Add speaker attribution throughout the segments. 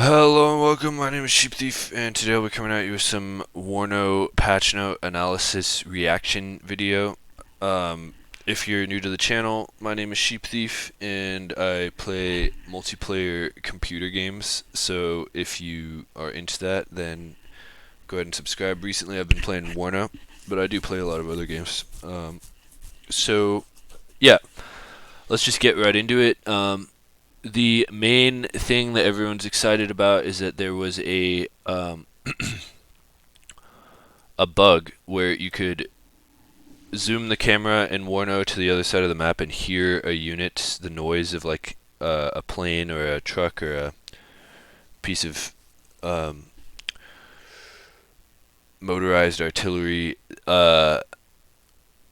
Speaker 1: Hello and welcome, my name is Sheep Thief, and today I'll be coming at you with some WARNO patch note analysis reaction video. If you're new to the channel, my name is Sheep Thief, and I play multiplayer computer games, so if you are into that, then go ahead and subscribe. Recently I've been playing WARNO, but I do play a lot of other games. So, yeah, let's just get right into it. The main thing that everyone's excited about is that there was a bug where you could zoom the camera in Warno to the other side of the map and hear a unit, the noise of like a plane or a truck or a piece of um, motorized artillery on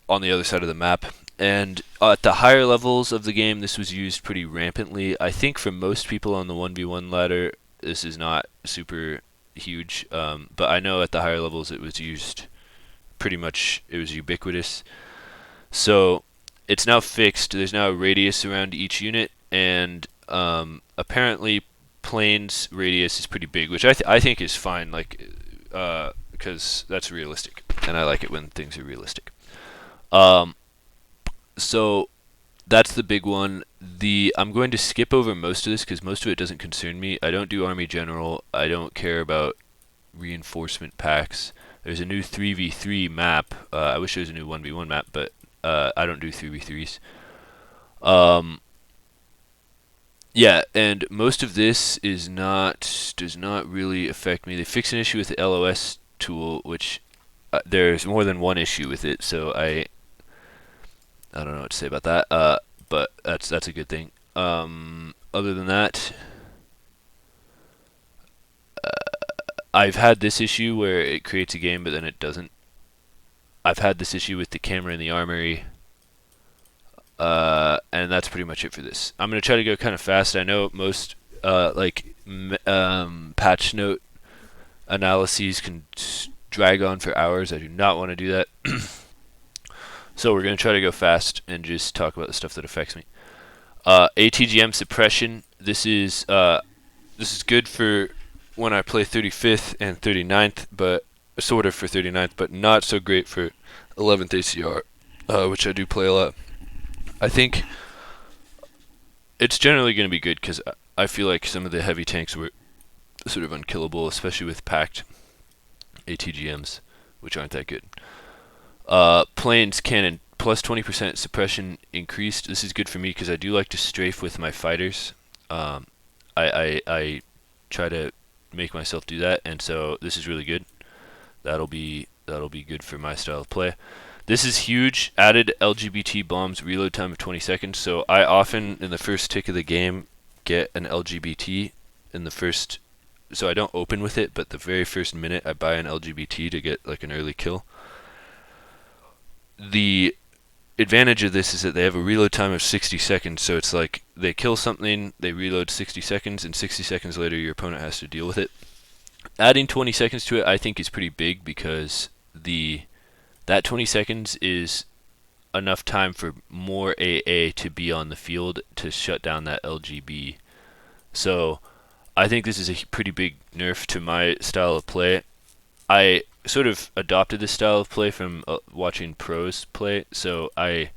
Speaker 1: the other side of the map. And at the higher levels of the game, this was used pretty rampantly. I think for most people on the 1v1 ladder, this is not super huge, but I know at the higher levels it was used pretty much, it was ubiquitous. So it's now fixed. There's now a radius around each unit, and apparently plane's radius is pretty big, which I think is fine, like because that's realistic, and I like it when things are realistic. Um, so that's the big one. I'm going to skip over most of this because most of it doesn't concern me. I don't do Army General. I don't care about reinforcement packs. There's a new 3v3 map. I wish there was a new 1v1 map, but I don't do 3v3s. Yeah, and most of this does not really affect me. They fixed an issue with the LOS tool, which there's more than one issue with it, so I don't know what to say about that. But that's a good thing. Other than that, I've had this issue where it creates a game but then it doesn't. I've had this issue with the camera in the armory. And that's pretty much it for this. I'm going to try to go kind of fast. I know most patch note analyses can drag on for hours. I do not want to do that. So we're going to try to go fast and just talk about the stuff that affects me. ATGM suppression. This is good for when I play 35th and 39th, but sort of for 39th, but not so great for 11th ACR, which I do play a lot. I think it's generally going to be good because I feel like some of the heavy tanks were sort of unkillable, especially with packed ATGMs, which aren't that good. Planes cannon plus 20% suppression increased. This is good for me because I do like to strafe with my fighters. I try to make myself do that, and so this is really good. That'll be good for my style of play. This is huge. Added LGBT bombs reload time of 20 seconds. So I often, in the first tick of the game, get an LGBT in the first. So I don't open with it, but the very first minute I buy an LGBT to get like an early kill. The advantage of this is that they have a reload time of 60 seconds. So it's like they kill something, they reload 60 seconds, and 60 seconds later your opponent has to deal with it. Adding 20 seconds to it I think is pretty big because that 20 seconds is enough time for more AA to be on the field to shut down that LGB. So I think this is a pretty big nerf to my style of play. I sort of adopted this style of play from watching pros play, so I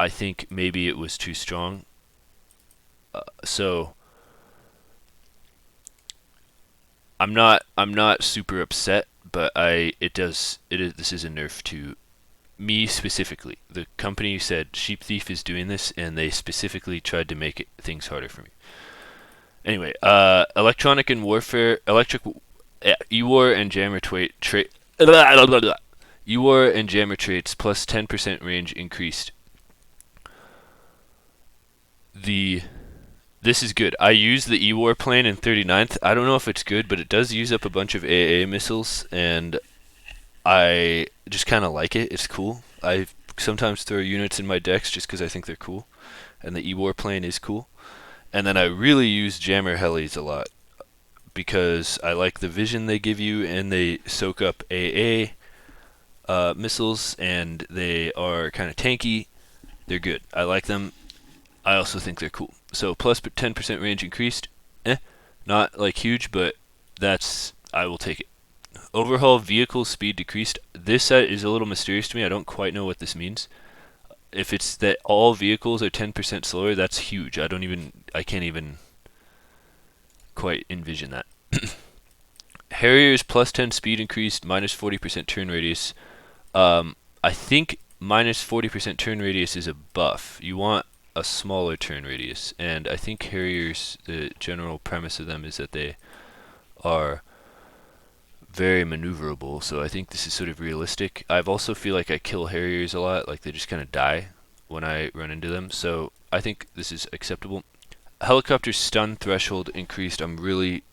Speaker 1: think maybe it was too strong. So I'm not super upset, but this is a nerf to me specifically. The company said Sheep Thief is doing this, and they specifically tried to make things harder for me. Anyway, electronic and warfare, EWAR and jammer EWAR and jammer traits plus 10% range increased. This is good. I use the EWAR plane in 39th. I don't know if it's good, but it does use up a bunch of AA missiles, and I just kind of like it. It's cool. I sometimes throw units in my decks just because I think they're cool, and the EWAR plane is cool. And then I really use jammer helis a lot because I like the vision they give you, and they soak up AA missiles, and they are kind of tanky. They're good. I like them. I also think they're cool. So plus 10% range increased. Not like huge, but I will take it. Overhaul vehicle speed decreased. This set is a little mysterious to me. I don't quite know what this means. If it's that all vehicles are 10% slower, that's huge. I can't even quite envision that. Harriers plus 10 speed increased, minus 40% turn radius. I think minus 40% turn radius is a buff. You want a smaller turn radius, and I think Harriers, the general premise of them is that they are very maneuverable, so I think this is sort of realistic. I also feel like I kill Harriers a lot, like they just kind of die when I run into them, so I think this is acceptable. Helicopter stun threshold increased. I'm really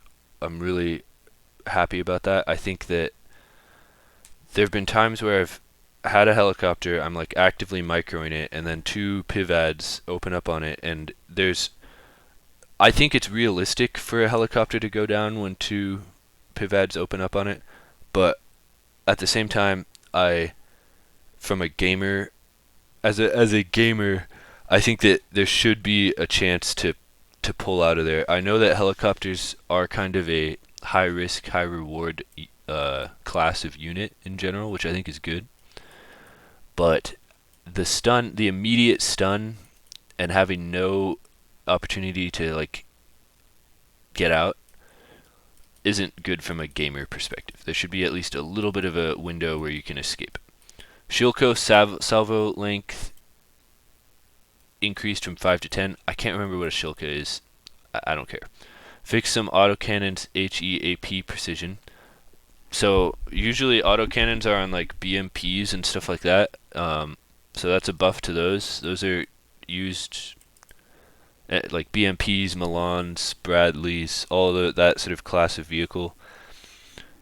Speaker 1: happy about that. I think that there have been times where I've had a helicopter, I'm like actively microing it, and then two pivads open up on it, and I think it's realistic for a helicopter to go down when two pivads open up on it, but at the same time, from a gamer, as a gamer, I think that there should be a chance to pull out of there. I know that helicopters are kind of a high risk, high reward class of unit in general, which I think is good. But the immediate stun, and having no opportunity to like get out isn't good from a gamer perspective. There should be at least a little bit of a window where you can escape. Shilko salvo length increased from 5 to 10. I can't remember what a Shilka is. I don't care. Fix some autocannons HEAP precision. So usually autocannons are on like BMPs and stuff like that. So that's a buff to those. Those are used at like BMPs, Milans, Bradleys, that sort of class of vehicle.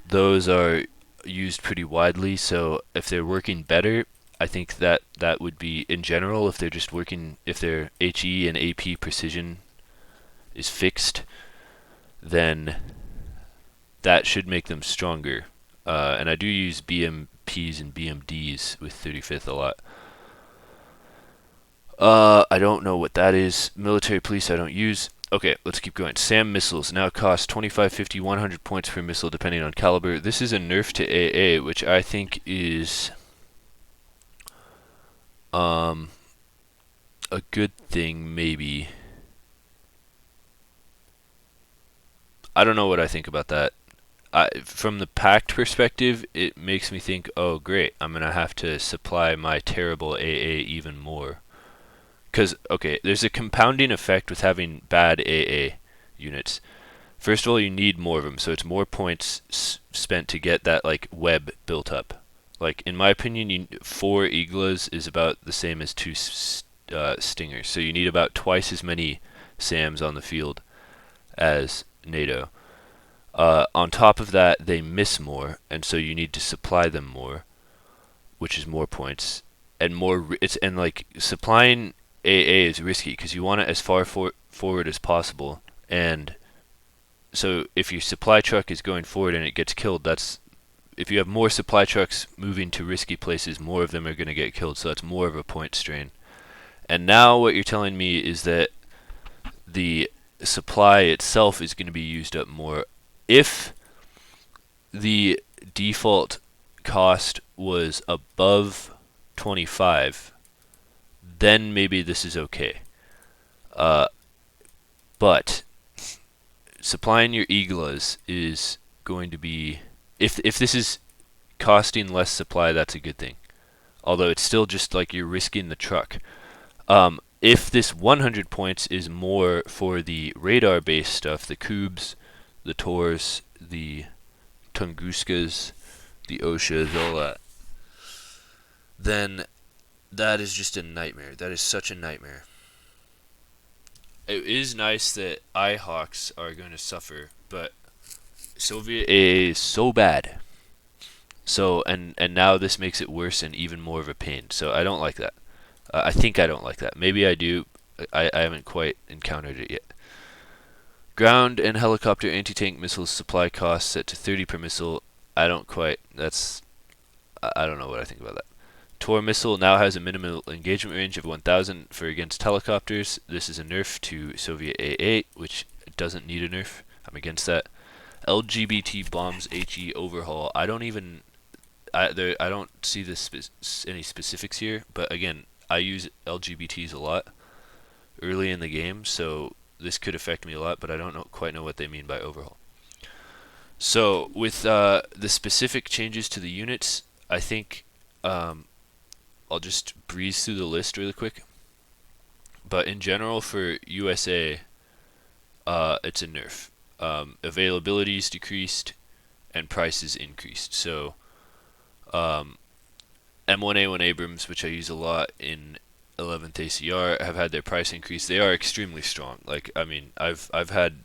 Speaker 1: Those are used pretty widely. So if they're working better, I think that would be in general. If their HE and AP precision is fixed, then that should make them stronger. And I do use BMPs and BMDs with 35th a lot. I don't know what that is. Military police I don't use. Okay, let's keep going. SAM missiles now cost 25, 50, 100 points per missile depending on caliber. This is a nerf to AA, which I think is a good thing, maybe. I don't know what I think about that. From the packed perspective, it makes me think, oh great, I'm going to have to supply my terrible AA even more. Because, okay, there's a compounding effect with having bad AA units. First of all, you need more of them, so it's more points spent to get that like web built up. Like, in my opinion, 4 Iglas is about the same as 2 Stingers, so you need about twice as many SAMs on the field as NATO. On top of that, they miss more, and so you need to supply them more, which is more points, and like supplying AA is risky because you want it as far forward as possible, and so if your supply truck is going forward and it gets killed, if you have more supply trucks moving to risky places, more of them are going to get killed, so that's more of a point strain. And now what you're telling me is that the supply itself is going to be used up more. If the default cost was above 25, then maybe this is okay. But supplying your Iglas is going to be, if this is costing less supply, that's a good thing. Although it's still just like you're risking the truck. If this 100 points is more for the radar-based stuff, the Kubes, the Tors, the Tunguskas, the Oshas, all that, then that is just a nightmare. That is such a nightmare. It is nice that iHawks are going to suffer, but Soviet AA is so bad. So and now this makes it worse and even more of a pain. So I don't like that. I think I don't like that. Maybe I do. I haven't quite encountered it yet. Ground and helicopter anti-tank missiles supply costs set to 30 per missile. I don't know what I think about that. Tor missile now has a minimum engagement range of 1,000 for against helicopters. This is a nerf to Soviet AA, which doesn't need a nerf. I'm against that. LGBT bombs HE overhaul. I don't see any specifics here, but again, I use LGBTs a lot early in the game, so this could affect me a lot, but I don't quite know what they mean by overhaul. So with the specific changes to the units, I think I'll just breeze through the list really quick. But in general, for USA, it's a nerf. Availability is decreased and prices increased. So M1A1 Abrams, which I use a lot in 11th ACR, have had their price increase. They are extremely strong. Like, I mean, I've had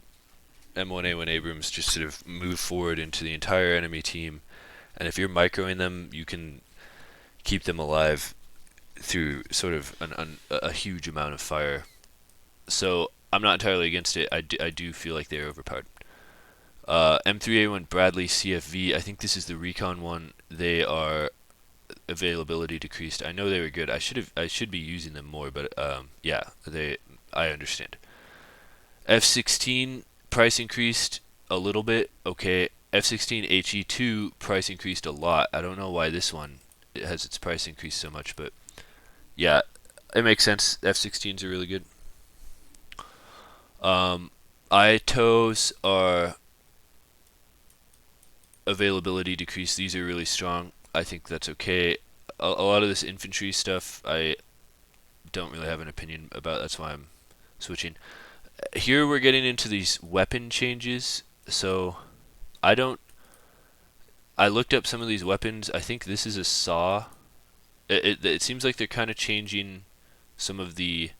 Speaker 1: M1A1 Abrams just sort of move forward into the entire enemy team, and if you're microing them, you can keep them alive through sort of a huge amount of fire. So I'm not entirely against it. I do feel like they're overpowered. M3A1 Bradley CFV, I think this is the recon one. They are availability decreased. I know they were good. I should be using them more, but yeah, I understand. F16 price increased a little bit. Okay. F16 HE2 price increased a lot. I don't know why this one it has its price increased so much, but yeah, it makes sense. F16s are really good. ITOs are availability decreased. These are really strong. I think that's okay. A lot of this infantry stuff I don't really have an opinion about. That's why I'm switching. Here we're getting into these weapon changes. So I don't. I looked up some of these weapons. I think this is a saw. It seems like they're kind of changing some of the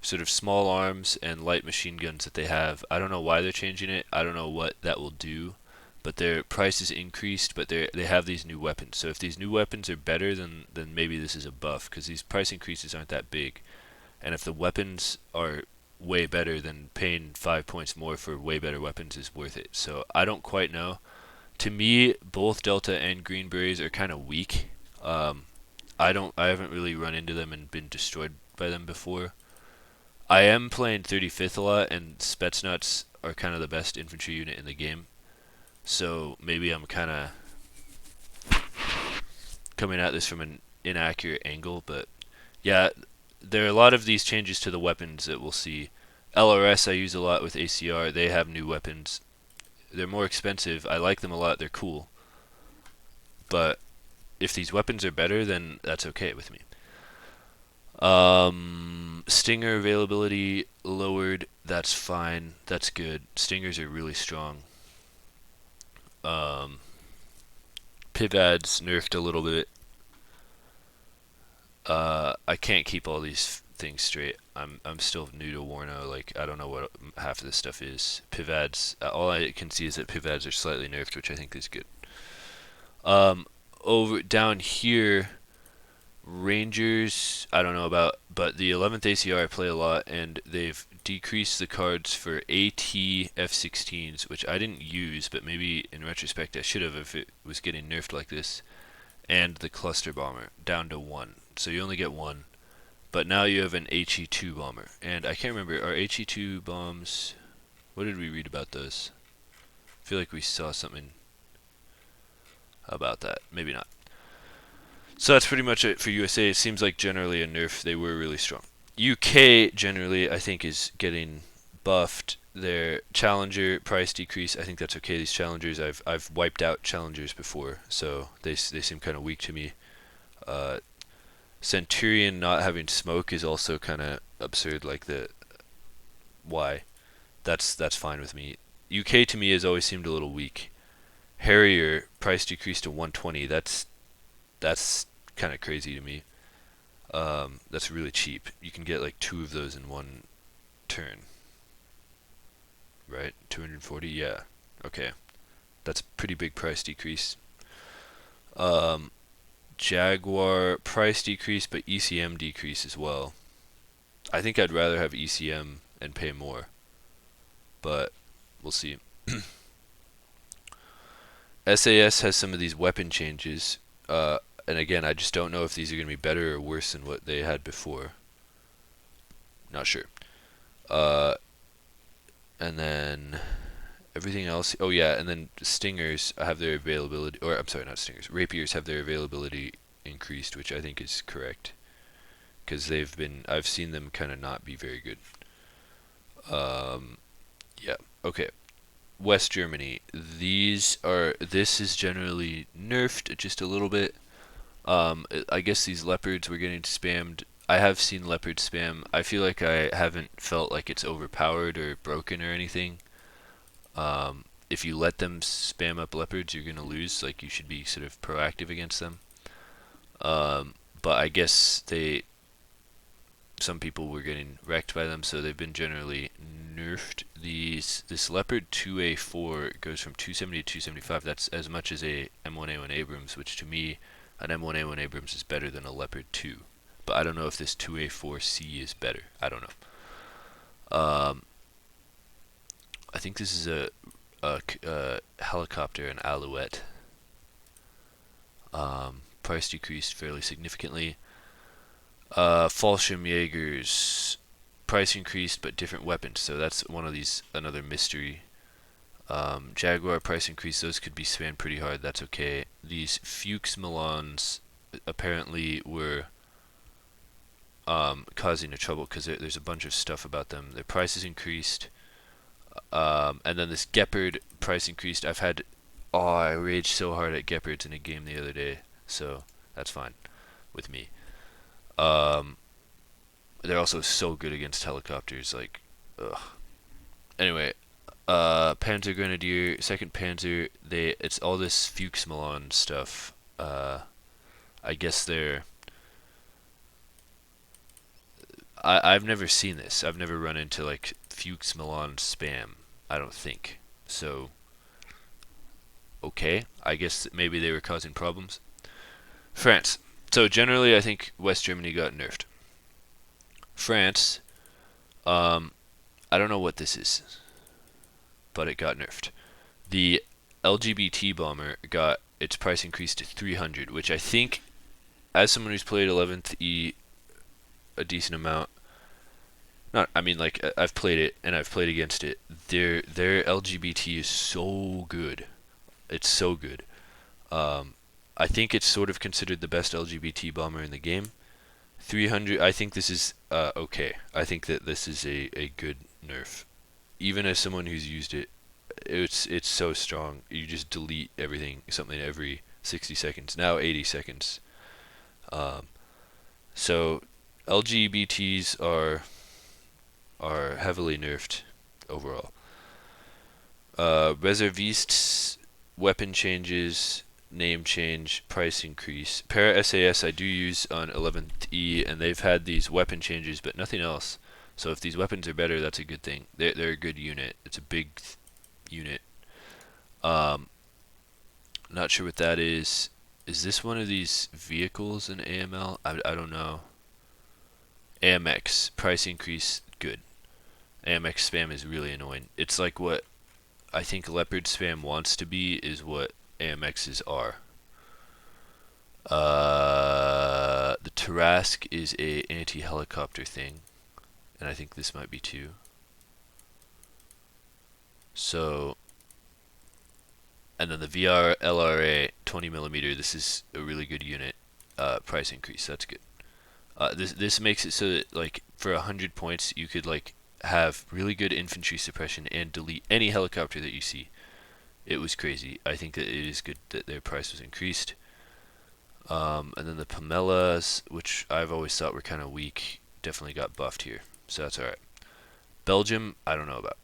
Speaker 1: sort of small arms and light machine guns that they have. I don't know why they're changing it. I don't know what that will do. But their price is increased, but they have these new weapons. So if these new weapons are better, then maybe this is a buff, because these price increases aren't that big. And if the weapons are way better, then paying 5 points more for way better weapons is worth it. So I don't quite know. To me, both Delta and Green Berets are kind of weak. I haven't really run into them and been destroyed by them before. I am playing 35th a lot, and Spetsnaz are kind of the best infantry unit in the game. So maybe I'm kind of coming at this from an inaccurate angle, but yeah, there are a lot of these changes to the weapons that we'll see. LRS I use a lot with ACR. They have new weapons. They're more expensive. I like them a lot. They're cool. But if these weapons are better, then that's okay with me. Stinger availability lowered. That's fine. That's good. Stingers are really strong. Pivad's nerfed a little bit. I can't keep all these things straight. I'm still new to WARNO. Like, I don't know what half of this stuff is. Pivad's all I can see is that Pivad's are slightly nerfed, which I think is good. Over down here, Rangers, I don't know about, but the 11th ACR I play a lot, and they've decreased the cards for AT F16s, which I didn't use, but maybe in retrospect I should have if it was getting nerfed like this, and the cluster bomber down to 1. So you only get 1, but now you have an HE2 bomber, and I can't remember, are HE2 bombs, what did we read about those? I feel like we saw something about that, maybe not. So that's pretty much it for USA. It seems like generally a nerf. They were really strong. UK generally, I think, is getting buffed. Their challenger price decrease, I think that's okay. These challengers, I've wiped out challengers before, so they seem kind of weak to me. Centurion not having smoke is also kind of absurd. Like why? That's fine with me. UK to me has always seemed a little weak. Harrier price decreased to 120. That's kind of crazy to me. That's really cheap. You can get like 2 of those in one turn. Right? 240? Yeah. Okay. That's a pretty big price decrease. Jaguar price decrease, but ECM decrease as well. I think I'd rather have ECM and pay more, but we'll see. SAS has some of these weapon changes. And again, I just don't know if these are going to be better or worse than what they had before. Not sure. And then everything else. Oh yeah, and then stingers have their availability, or I'm sorry, not stingers. Rapiers have their availability increased, which I think is correct because I've seen them kind of not be very good. Um, yeah. Okay. West Germany. This is generally nerfed just a little bit. I guess these leopards were getting spammed. I have seen leopard spam. I feel like I haven't felt like it's overpowered or broken or anything. If you let them spam up leopards, you're gonna lose. Like you should be sort of proactive against them. But I guess some people were getting wrecked by them, so they've been generally nerfed. This Leopard 2A4 goes from 270 to 275. That's as much as a M1A1 Abrams, which to me, an M1A1 Abrams is better than a Leopard 2. But I don't know if this 2A4C is better. I don't know. I think this is a helicopter, an Alouette. Price decreased fairly significantly. Fallschirmjägers price increased, but different weapons. So that's one of these, another mystery. Jaguar price increase, those could be spammed pretty hard. That's okay. These Fuchs Milans apparently were causing a trouble because there's a bunch of stuff about them. Their prices increased, and then this Gepard price increased. I raged so hard at Gepards in a game the other day, so that's fine with me. Um, they're also so good against helicopters, like, ugh. Anyway, Panzer Grenadier, Second Panzer, it's all this Fuchs Milan stuff. I guess I've never seen this. I've never run into like Fuchs Milan spam. I don't think so. Okay, I guess maybe they were causing problems. France. So generally, I think West Germany got nerfed. France, um, I don't know what this is, but it got nerfed. The LGBT bomber got its price increased to 300, which I think, as someone who's played 11th E a decent amount, not, I mean, like, I've played it and I've played against it. Their LGBT is so good. It's so good. Um, I think it's sort of considered the best LGBT bomber in the game. 300. I think this is okay. I think that this is a good nerf. Even as someone who's used it, it's so strong. You just delete everything, something every 60 seconds. Now 80 seconds. Um, so LGBTs are heavily nerfed overall. Reservistes, weapon changes, name change, price increase. Para SAS I do use on 11th E, and they've had these weapon changes, but nothing else. So if these weapons are better, that's a good thing. They're a good unit. It's a big unit. Um, Not sure what that is. Is this one of these vehicles in AML? I don't know. AMX price increase, good. AMX spam is really annoying. It's like what I think Leopard spam wants to be is what AMXs are. The Tarask is a anti-helicopter thing, and I think this might be too. So, and then the VR LRA 20 millimeter. This is a really good unit. Price increase. That's good. This makes it so that like for 100 points you could like have really good infantry suppression and delete any helicopter that you see. It was crazy. I think that it is good that their price was increased. And then the Pamelas, which I've always thought were kind of weak, definitely got buffed here. So that's alright. Belgium, I don't know about.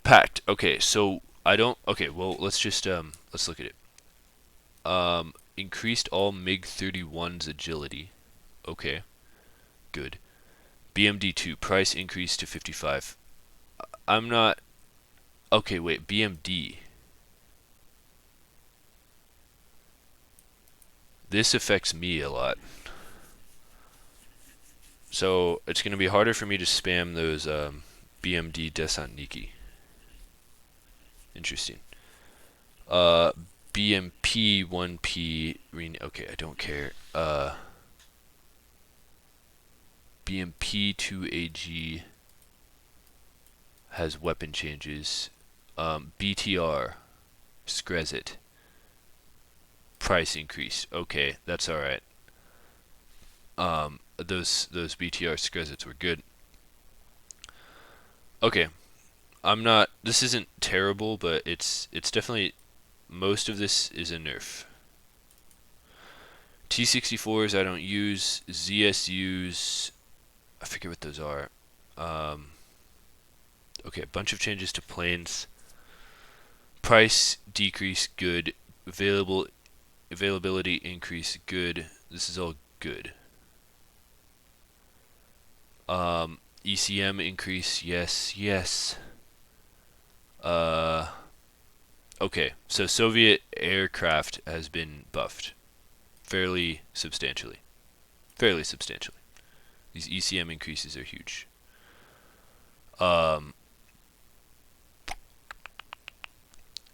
Speaker 1: Pact. Okay, so I don't. Okay, well let's look at it. Increased all MiG 31's agility. Okay, good. BMD2 price increased to 55. I'm not. Okay, wait. BMD. This affects me a lot. So it's going to be harder for me to spam those BMD Desantniki. Interesting. BMP 1P. Okay, I don't care. BMP 2AG has weapon changes. BTR, Screzit, price increase. Okay, that's all right. Those BTR Screzits were good. Okay, I'm not. This isn't terrible, but it's definitely most of this is a nerf. T64s I don't use. ZSUs, I forget what those are. Um, okay, a bunch of changes to planes. Price decrease, good. Availability increase, good. This is all good. ECM increase, yes, yes. Uh, okay, so Soviet aircraft has been buffed fairly substantially. Fairly substantially. These ECM increases are huge. Um,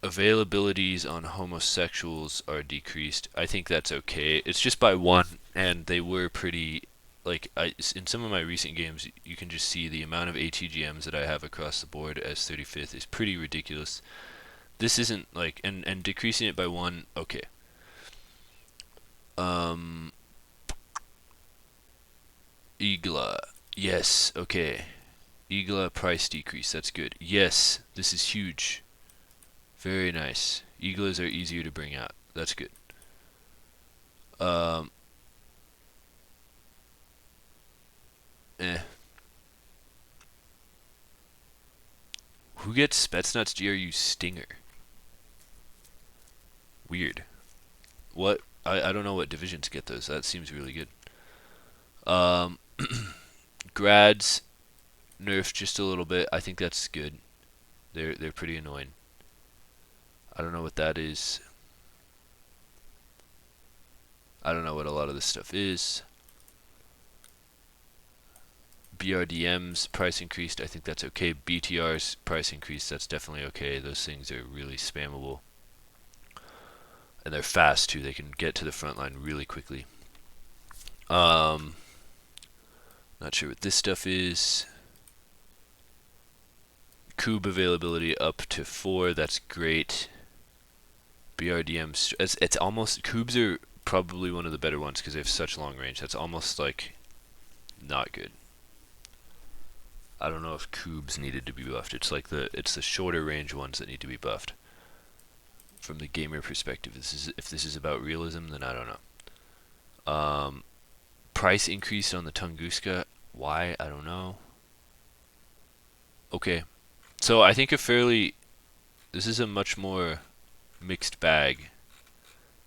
Speaker 1: Availabilities on homosexuals are decreased. I think that's okay. It's just by one, and they were pretty. Like in some of my recent games, you can just see the amount of ATGMs that I have across the board as 35th is pretty ridiculous. This isn't like and decreasing it by one. Okay. Um, Igla. Yes. Okay. Igla price decrease. That's good. Yes. This is huge. Very nice. Iglas are easier to bring out. That's good. Um, eh. Who gets Spetsnaz GRU Stinger? Weird. What? I don't know what divisions get those. That seems really good. Um, Grads nerf just a little bit. I think that's good. They're pretty annoying. I don't know what that is. I don't know what a lot of this stuff is. BRDM's price increased. I think that's okay. BTR's price increased. That's definitely okay. Those things are really spammable. And they're fast too. They can get to the front line really quickly. Not sure what this stuff is. Cube availability up to 4. That's great. BRDMs. It's almost cubes are probably one of the better ones because they have such long range. That's almost like not good. I don't know if cubes needed to be buffed. It's the shorter range ones that need to be buffed. From the gamer perspective, if this is about realism, then I don't know. Price increase on the Tunguska. Why? I don't know. Okay. So I think this is a much more mixed bag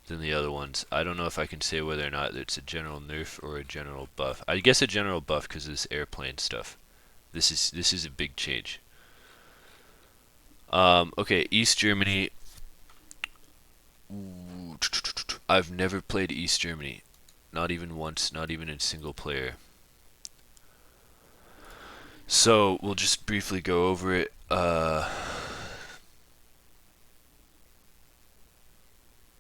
Speaker 1: than the other ones. I don't know if I can say whether or not it's a general nerf or a general buff. I guess a general buff because of this airplane stuff. This is a big change. Okay, East Germany. I've never played East Germany. Not even once, not even in single player. So we'll just briefly go over it.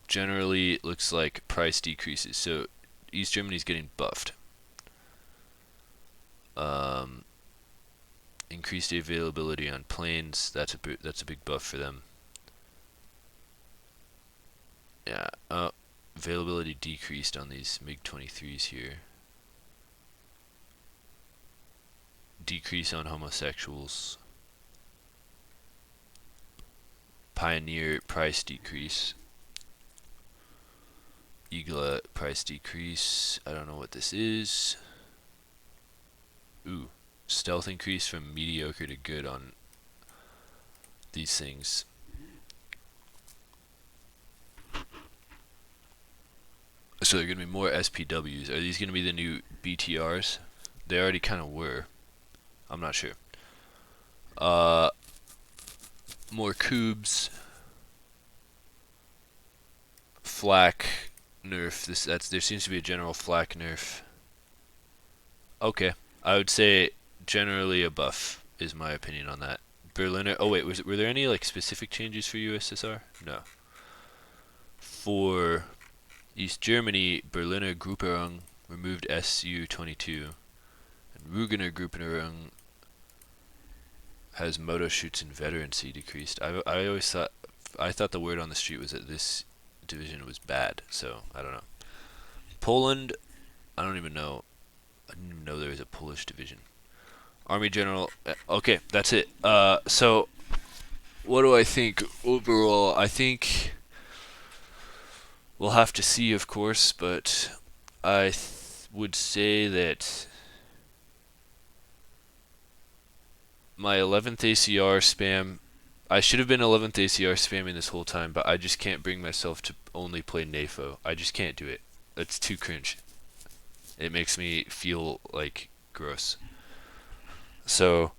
Speaker 1: Generally, it looks like price decreases. So East Germany's getting buffed. Increased availability on planes. That's a big buff for them. Yeah. Availability decreased on these MiG-23s here. Decrease on homosexuals. Pioneer price decrease. Igla price decrease. I don't know what this is. Ooh. Stealth increase from mediocre to good on these things. So they're going to be more SPWs. Are these going to be the new BTRs? They already kind of were. I'm not sure. More cubes. Flak nerf. There seems to be a general flak nerf. Okay, I would say generally a buff is my opinion on that. Berliner. Oh wait, were there any like specific changes for USSR? No. For East Germany, Berliner Grupperung removed SU-22, and Rugener Grupperung has moto shoots and veterancy decreased. I always thought the word on the street was that this division was bad. So I don't know. Poland, I don't even know. I didn't even know there was a Polish division. Army General. Okay, that's it. So what do I think overall? I think we'll have to see, of course, but I would say that my 11th ACR spam. I should have been 11th ACR spamming this whole time, but I just can't bring myself to only play NAFO. I just can't do it. It's too cringe. It makes me feel like gross. So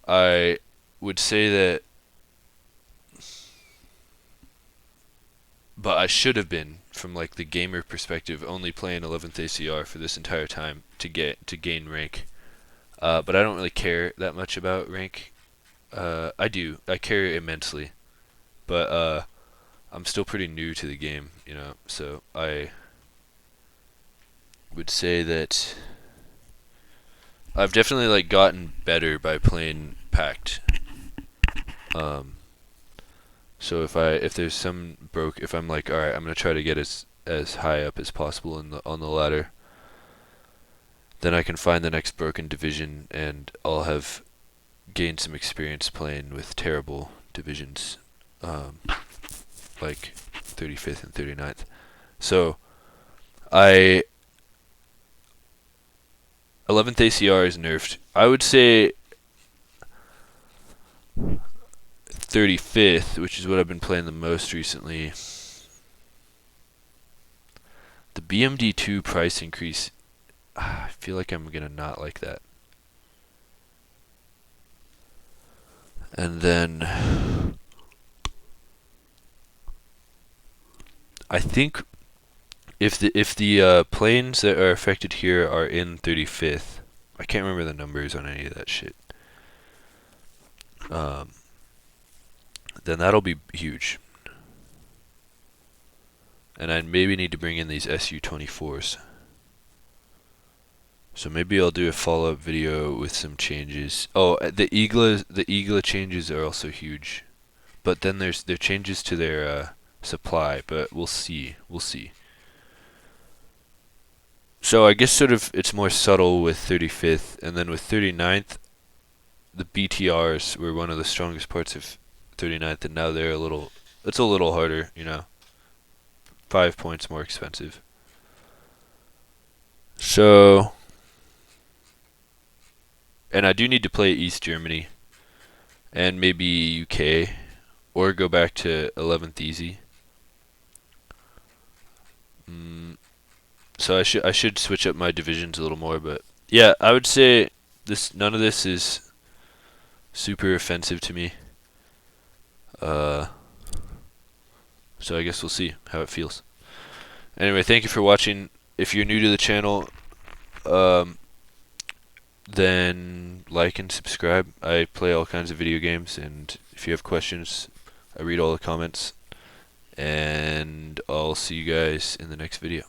Speaker 1: I would say that, but I should have been, from like the gamer perspective, only playing 11th ACR for this entire time to gain rank. But I don't really care that much about rank. I do. I care immensely, but I'm still pretty new to the game, you know. So I would say that I've definitely like gotten better by playing packed. So if there's some if I'm like, all right, I'm gonna try to get as high up as possible on the ladder, then I can find the next broken division, and I'll have gained some experience playing with terrible divisions, like 35th and 39th. So I 11th ACR is nerfed. I would say 35th, which is what I've been playing the most recently. The BMD2 price increase, I feel like I'm gonna not like that. And then I think if the planes that are affected here are in 35th, I can't remember the numbers on any of that shit. Then that'll be huge. And I maybe need to bring in these SU-24s. So maybe I'll do a follow-up video with some changes. Oh, the Igla changes are also huge. But then there changes to their supply, but we'll see. We'll see. So I guess sort of it's more subtle with 35th, and then with 39th, the BTRs were one of the strongest parts of 39th, and now they're it's a little harder, you know. 5 points more expensive. So, and I do need to play East Germany, and maybe UK, or go back to 11th easy. So I should switch up my divisions a little more, but yeah, I would say none of this is super offensive to me. So I guess we'll see how it feels. Anyway, thank you for watching. If you're new to the channel, then like and subscribe. I play all kinds of video games, and if you have questions, I read all the comments. And I'll see you guys in the next video.